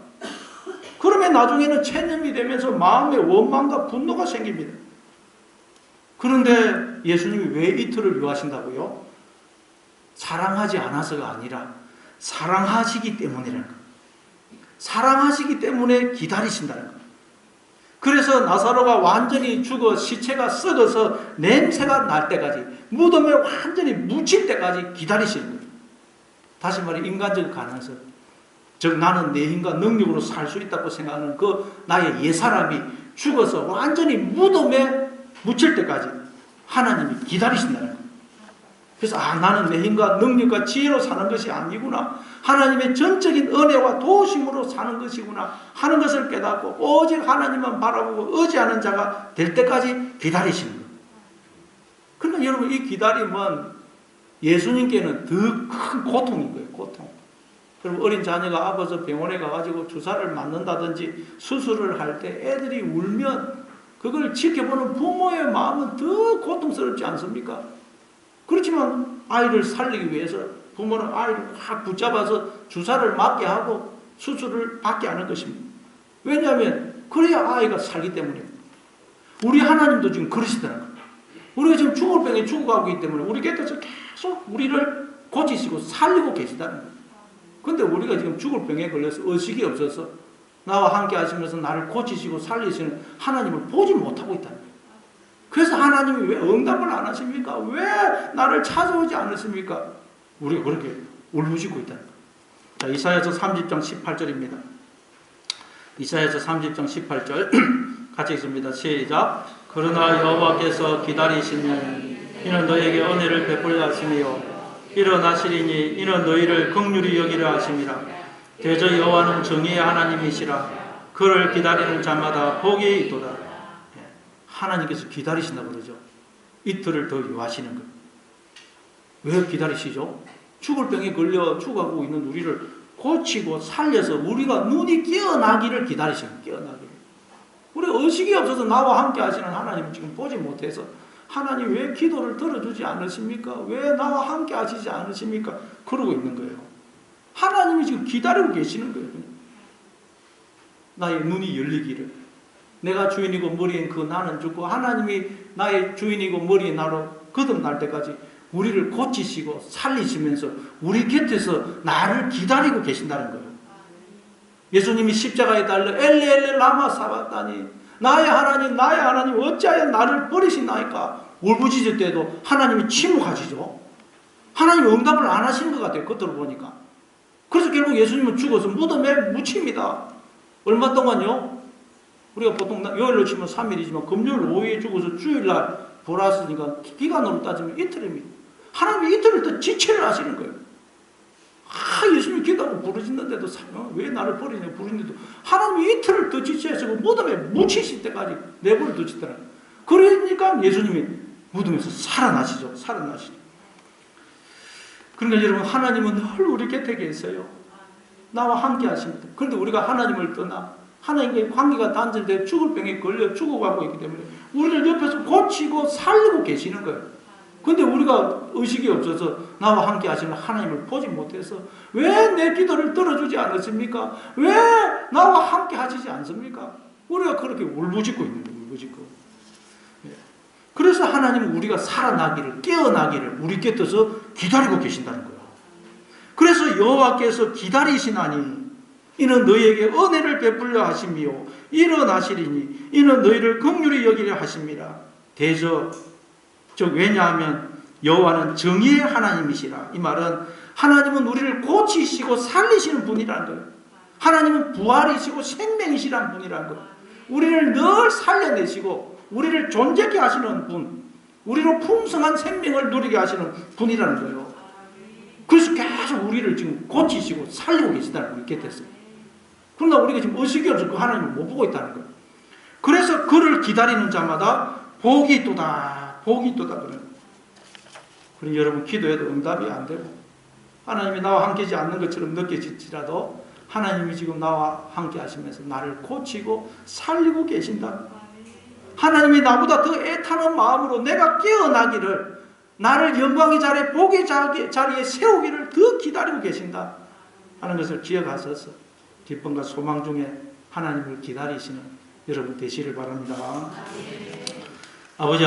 그러면 나중에는 체념이 되면서 마음의 원망과 분노가 생깁니다. 그런데 예수님이 왜 이틀을 요하신다고요? 사랑하지 않아서가 아니라 사랑하시기 때문이라는 거예요. 사랑하시기 때문에 기다리신다는 거예요. 그래서 나사로가 완전히 죽어 시체가 썩어서 냄새가 날 때까지 무덤에 완전히 묻힐 때까지 기다리시는 거예요. 다시 말해 인간적 가능성. 즉 나는 내 힘과 능력으로 살 수 있다고 생각하는 그 나의 옛사람이 죽어서 완전히 무덤에 묻힐 때까지 하나님이 기다리신다는 거예요. 그래서 나는 내 힘과 능력과 지혜로 사는 것이 아니구나. 하나님의 전적인 은혜와 도우심으로 사는 것이구나 하는 것을 깨닫고 오직 하나님만 바라보고 의지하는 자가 될 때까지 기다리시는 거예요. 그러니까 여러분 이 기다림은 예수님께는 더 큰 고통인 거예요. 고통. 그럼 어린 자녀가 아파서 병원에 가가지고 주사를 맞는다든지 수술을 할 때 애들이 울면 그걸 지켜보는 부모의 마음은 더 고통스럽지 않습니까? 그렇지만 아이를 살리기 위해서 부모는 아이를 확 붙잡아서 주사를 맞게 하고 수술을 받게 하는 것입니다. 왜냐하면 그래야 아이가 살기 때문입니다. 우리 하나님도 지금 그러시더라는 거예요. 우리가 지금 죽을 병에 죽어가고 있기 때문에 우리 곁에서 계속 우리를 고치시고 살리고 계시다는 거예요. 근데 우리가 지금 죽을 병에 걸려서 의식이 없어서 나와 함께 하시면서 나를 고치시고 살리시는 하나님을 보지 못하고 있다는 거예요. 그래서 하나님이 왜 응답을 안 하십니까? 왜 나를 찾아오지 않으십니까? 우리가 그렇게 울부짖고 있다는 거예요. 자, 이사야서 30장 18절입니다. 이사야서 30장 18절 같이 읽습니다. 시작. 그러나 여호와께서 기다리시면 이는 너에게 은혜를 베풀려 하시며 일어나시리니 이는 너희를 긍휼히 여기려 하심이라. 대저 여호와는 정의의 하나님이시라. 그를 기다리는 자마다 복이 있도다. 하나님께서 기다리신다 그러죠. 이틀을 더 요하시는 거예요. 왜 기다리시죠? 죽을 병에 걸려 죽어가고 있는 우리를 고치고 살려서 우리가 눈이 깨어나기를 기다리시는 거예요. 깨어나기를. 우리 의식이 없어서 나와 함께 하시는 하나님을 지금 보지 못해서 하나님 왜 기도를 들어주지 않으십니까? 왜 나와 함께 하시지 않으십니까? 그러고 있는 거예요. 하나님이 지금 기다리고 계시는 거예요. 나의 눈이 열리기를. 내가 주인이고 머리인 그 나는 죽고 하나님이 나의 주인이고 머리인 나로 거듭날 때까지 우리를 고치시고 살리시면서 우리 곁에서 나를 기다리고 계신다는 거예요. 예수님이 십자가에 달려 엘리 엘리 라마 사박다니 나의 하나님 어찌하여 나를 버리시나이까 울부짖을 때도 하나님이 침묵하시죠. 하나님이 응답을 안 하시는 것 같아요. 겉으로 보니까. 그래서 결국 예수님은 죽어서 무덤에 묻힙니다. 얼마 동안요? 우리가 보통 요일로 치면 3일이지만 금요일 오후에 죽어서 주일날 보았으니까 기간으로 따지면 이틀입니다. 하나님이 이틀을 더 지체를 하시는 거예요. 예수님이 기도하고 부르짖는데도 왜 나를 버리냐 부르짖는데도 하나님이 이틀을 더 지체하시고 무덤에 묻히실 때까지 내버려 두시더라고요. 그러니까 예수님이 무덤에서 살아나시죠. 살아나시죠. 그러니까 여러분 하나님은 늘 우리 곁에 계세요. 나와 함께 하십니다. 그런데 우리가 하나님을 떠나 하나님과의 관계가 단절되어 죽을 병에 걸려 죽어가고 있기 때문에 우리를 옆에서 고치고 살리고 계시는 거예요. 근데 우리가 의식이 없어서 나와 함께 하시는 하나님을 보지 못해서 왜 내 기도를 들어주지 않으십니까? 왜 나와 함께 하시지 않습니까? 우리가 그렇게 울부짖고 있는 거예요. 울부짖고. 그래서 하나님은 우리가 살아나기를 깨어나기를 우리 곁에서 기다리고 계신다는 거예요. 그래서 여호와께서 기다리시나니 이는 너희에게 은혜를 베풀려 하심이요 일어나시리니 이는 너희를 긍휼히 여기려 하심이라. 왜냐하면 여호와는 정의의 하나님이시라. 이 말은 하나님은 우리를 고치시고 살리시는 분이라는 거예요. 하나님은 부활이시고 생명이시라는 분이라는 거예요. 우리를 늘 살려내시고 우리를 존재케 하시는 분, 우리로 풍성한 생명을 누리게 하시는 분이라는 거예요. 그래서 계속 우리를 지금 고치시고 살리고 계시다는 우리 곁에서. 그러나 우리가 지금 의식이 없어서 그 하나님을 못 보고 있다는 거예요. 그래서 그를 기다리는 자마다 복이 있도다, 복이 있도다 그래요. 그럼 여러분 기도해도 응답이 안 되고 하나님이 나와 함께하지 않는 것처럼 느껴질지라도 하나님이 지금 나와 함께 하시면서 나를 고치고 살리고 계신다. 하나님이 나보다 더 애타는 마음으로 내가 깨어나기를 나를 영광의 자리에 복의 자리에 세우기를 더 기다리고 계신다 하는 것을 기억하셔서 기쁨과 소망 중에 하나님을 기다리시는 여러분 되시길 바랍니다. 아버지